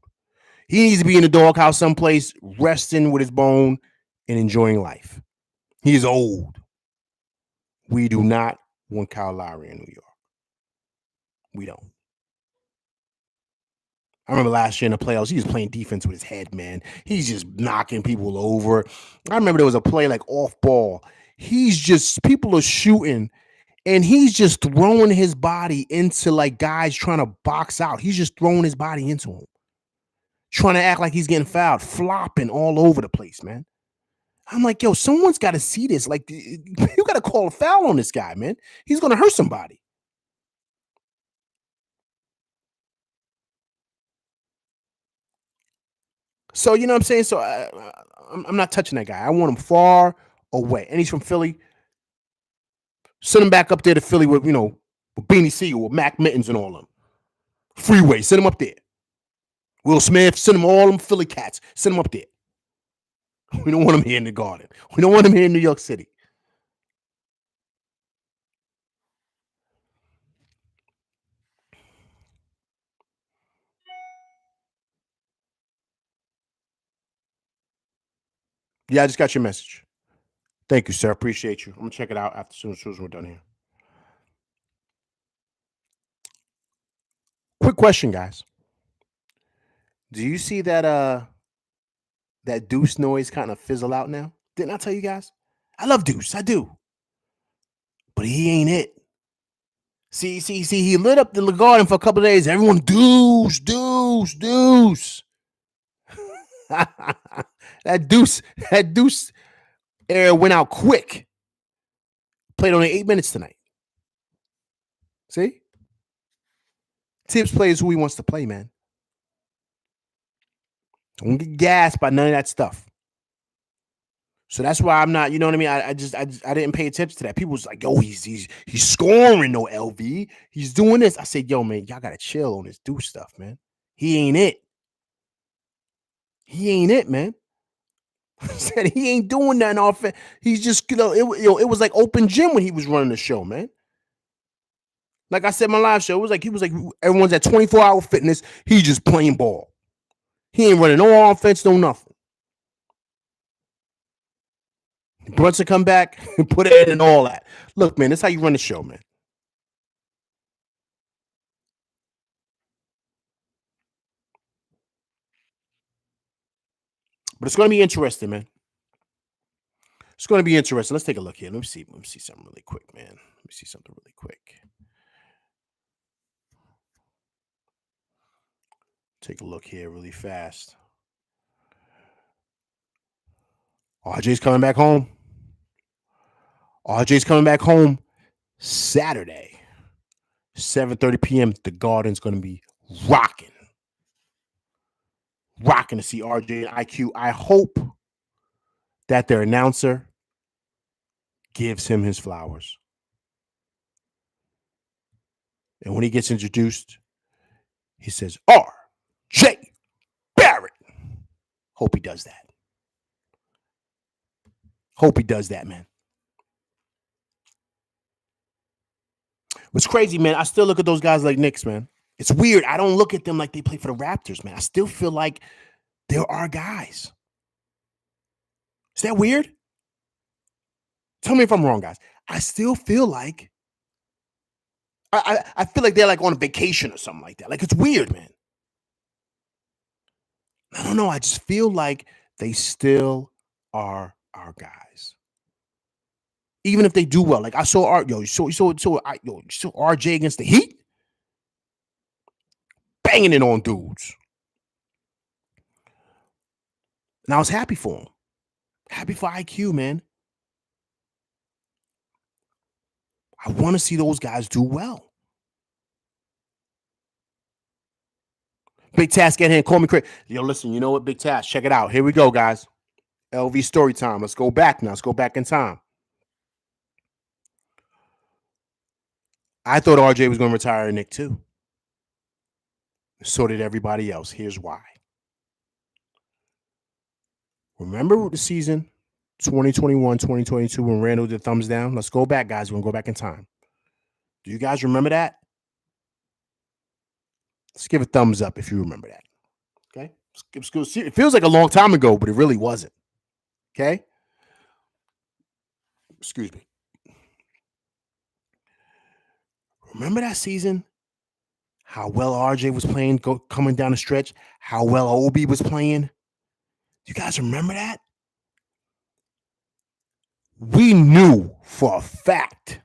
He needs to be in the doghouse someplace, resting with his bone and enjoying life. He is old. We do not want Kyle Lowry in New York. We don't. I remember last year in the playoffs, he was playing defense with his head, man. He's just knocking people over. I remember there was a play like off ball. People are shooting and he's just throwing his body into like guys trying to box out. He's just throwing his body into him, trying to act like he's getting fouled, flopping all over the place, man. I'm like, yo, someone's got to see this. Like, you got to call a foul on this guy, man. He's going to hurt somebody. So, you know what I'm saying? So, I'm not touching that guy. I want him far away. And he's from Philly. Send him back up there to Philly with, with Beanie Siegel, with Mac Mittens and all of them. Freeway, send him up there. Will Smith, send him all them Philly cats. Send him up there. We don't want him here in the Garden. We don't want him here in New York City. Yeah, I just got your message. Thank you, sir. Appreciate you. I'm gonna check it out after soon as we're done here. Quick question, guys. Do you see that Deuce noise kind of fizzle out now? Didn't I tell you guys? I love Deuce. I do. But he ain't it. See, he lit up the Garden for a couple of days. Everyone, Deuce, Deuce, Deuce. that Deuce era went out quick. Played only 8 minutes tonight. See? Tibbs plays who he wants to play, man. Don't get gassed by none of that stuff. So that's why I'm not, you know what I mean? I didn't pay attention to that. People was like, yo, he's scoring, no LV. He's doing this. I said, yo, man, y'all gotta chill on this Deuce stuff, man. He ain't it. He ain't it, man. I said he ain't doing nothing off it. He's just, it was like open gym when he was running the show, man. Like I said, my live show, he was like everyone's at 24-hour fitness. He just playing ball. He ain't running no offense, no nothing. Brunson come back and put it in and all that. Look, man, that's how you run the show, man. But it's going to be interesting, man. It's going to be interesting. Let's take a look here. Let me see something really quick, man. Let me see something really quick. Take a look here really fast. RJ's coming back home. RJ's coming back home Saturday, 7:30 p.m. The Garden's going to be rocking. Rocking to see RJ and IQ. I hope that their announcer gives him his flowers. And when he gets introduced, he says, R.J. Barrett. Hope he does that. Hope he does that, man. What's crazy, man, I still look at those guys like Knicks, man. It's weird. I don't look at them like they play for the Raptors, man. I still feel like there are guys. Is that weird? Tell me if I'm wrong, guys. I still feel like I feel like they're like on a vacation or something like that. Like it's weird, man. I don't know. I just feel like they still are our guys. Even if they do well. Like I saw RJ against the Heat. Banging it on dudes. And I was happy for him. Happy for IQ, man. I want to see those guys do well. Big Task, get here. Call me crazy. Yo, listen, you know what? Big Task, check it out. Here we go, guys. LV story time. Let's go back now. Let's go back in time. I thought RJ was going to retire Nick too. So did everybody else. Here's why. Remember the season 2021, 2022 when Randall did thumbs down? Let's go back, guys. We're going to go back in time. Do you guys remember that? Let's give a thumbs up if you remember that. Okay? It feels like a long time ago, but it really wasn't. Okay? Excuse me. Remember that season how well RJ was playing coming down the stretch, how well Obi was playing. Do you guys remember that? We knew for a fact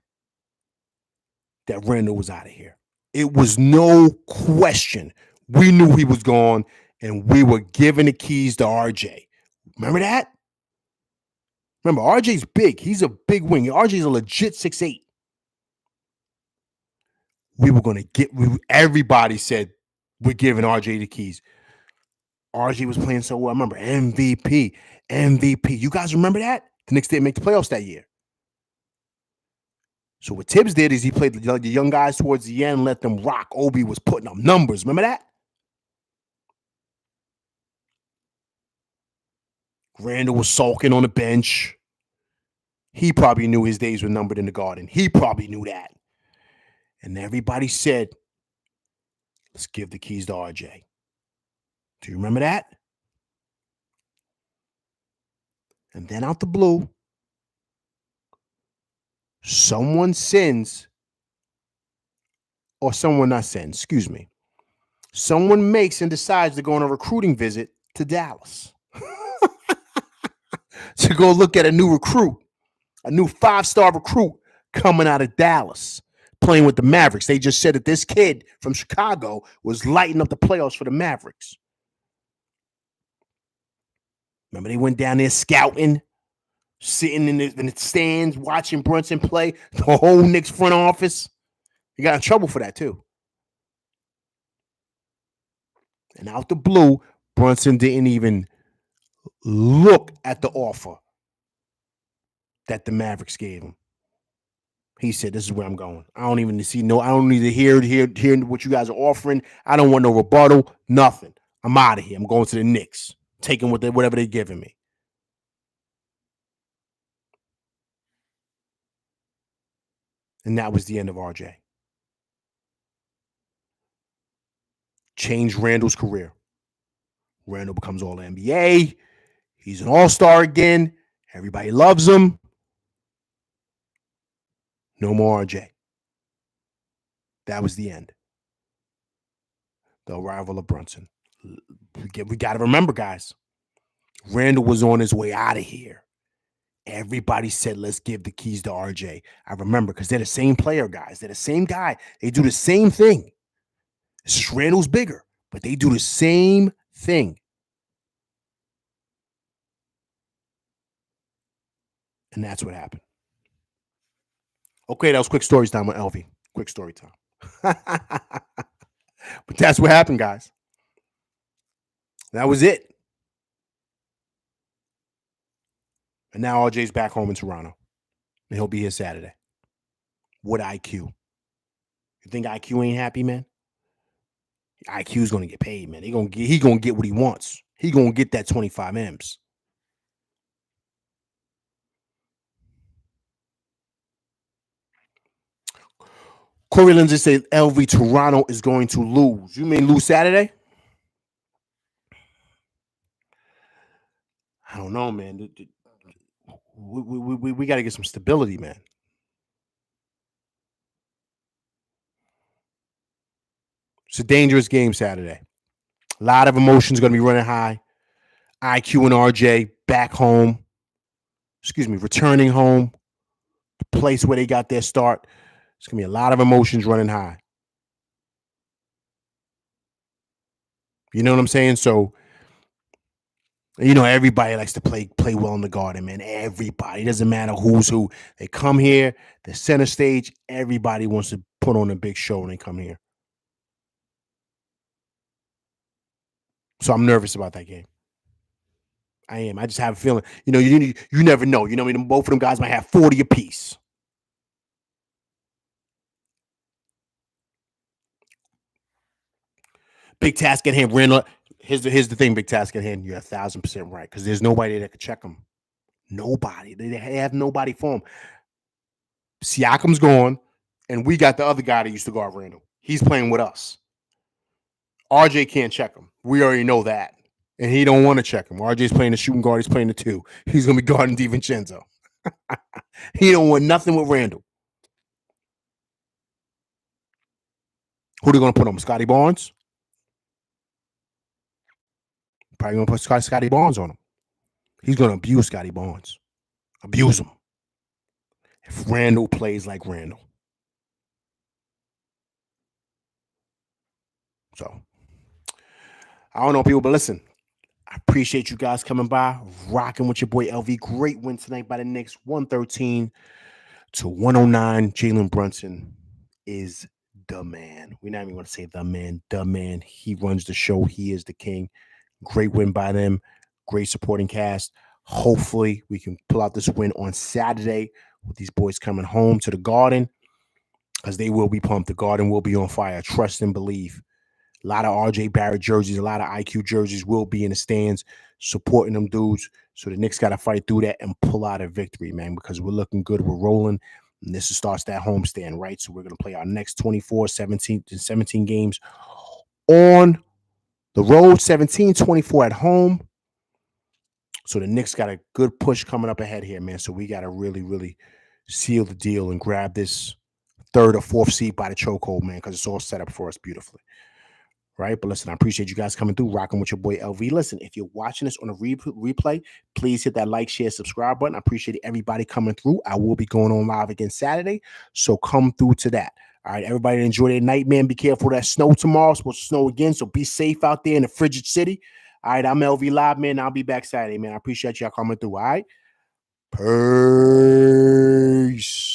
that Randall was out of here. It was no question. We knew he was gone, and we were giving the keys to RJ. Remember that? Remember, RJ's big. He's a big wing. RJ's a legit 6'8". We were going to get, everybody said, we're giving RJ the keys. RJ was playing so well. I remember MVP. You guys remember that? The Knicks didn't make the playoffs that year. So what Tibbs did is he played the young guys towards the end, let them rock. Obi was putting up numbers. Remember that? Randall was sulking on the bench. He probably knew his days were numbered in the Garden. He probably knew that. And everybody said, let's give the keys to RJ. Do you remember that? And then out the blue, someone sends, or someone not sends, excuse me. Someone makes and decides to go on a recruiting visit to Dallas to go look at a new recruit, a new 5-star recruit coming out of Dallas, playing with the Mavericks. They just said that this kid from Chicago was lighting up the playoffs for the Mavericks. Remember, they went down there scouting, sitting in the stands, watching Brunson play, the whole Knicks front office. He got in trouble for that, too. And out the blue, Brunson didn't even look at the offer that the Mavericks gave him. He said, this is where I'm going. I don't even see I don't need to hear what you guys are offering. I don't want no rebuttal, nothing. I'm out of here. I'm going to the Knicks, taking whatever they're giving me. And that was the end of RJ. Changed Randall's career. Randall becomes All-NBA. He's an all-star again. Everybody loves him. No more RJ. That was the end. The arrival of Brunson. We got to remember, guys, Randall was on his way out of here. Everybody said, let's give the keys to RJ. I remember because they're the same player, guys. They're the same guy. They do the same thing. It's just Randall's bigger, but they do the same thing. And that's what happened. Okay, that was quick stories time with LV. Quick story time. But that's what happened, guys. That was it. And now RJ's back home in Toronto. And he'll be here Saturday. What IQ? You think IQ ain't happy, man? IQ's gonna get paid, man. He gonna get what he wants. He gonna get that 25 M's. Corey Lindsay says LV Toronto is going to lose. You mean lose Saturday? I don't know, man. We got to get some stability, man. It's a dangerous game Saturday. A lot of emotions going to be running high. IQ and RJ back home. Returning home. The place where they got their start. It's going to be a lot of emotions running high. You know what I'm saying? So, everybody likes to play well in the Garden, man. Everybody. It doesn't matter who's who. They come here, the center stage. Everybody wants to put on a big show when they come here. So I'm nervous about that game. I am. I just have a feeling. You never know. Both of them guys might have 40 apiece. Big task at hand. Randall. Here's the thing. Big task at hand. You're 1,000% right because there's nobody that could check him. Nobody. They have nobody for him. Siakam's gone, and we got the other guy that used to guard Randall. He's playing with us. RJ can't check him. We already know that. And he don't want to check him. RJ's playing the shooting guard. He's playing the 2. He's going to be guarding DiVincenzo. He don't want nothing with Randall. Who they going to put on? Scotty Barnes? Probably going to put Scotty Barnes on him. He's going to abuse Scotty Barnes. Abuse him. If Randall plays like Randall. So, I don't know, people, but listen, I appreciate you guys coming by, rocking with your boy LV. Great win tonight by the Knicks, 113 to 109. Jalen Brunson is the man. We're not even going to say the man, the man. He runs the show. He is the king. Great win by them. Great supporting cast. Hopefully, we can pull out this win on Saturday with these boys coming home to the Garden, because they will be pumped. The Garden will be on fire. Trust and believe. A lot of RJ Barrett jerseys, a lot of IQ jerseys will be in the stands supporting them dudes. So the Knicks got to fight through that and pull out a victory, man, because we're looking good. We're rolling. And this starts that homestand, right? So we're going to play our next 24, 17 games on the road, 17, 24 at home. So the Knicks got a good push coming up ahead here, man. So we got to really, really seal the deal and grab this third or fourth seed by the chokehold, man, because it's all set up for us beautifully. Right. But listen, I appreciate you guys coming through, rocking with your boy LV. Listen, if you're watching this on a replay, please hit that like, share, subscribe button. I appreciate everybody coming through. I will be going on live again Saturday. So come through to that. All right. Everybody enjoy their night, man. Be careful of that snow tomorrow. It's supposed to snow again. So be safe out there in the frigid city. All right. I'm LV Live, man. I'll be back Saturday, man. I appreciate y'all coming through. All right. Peace.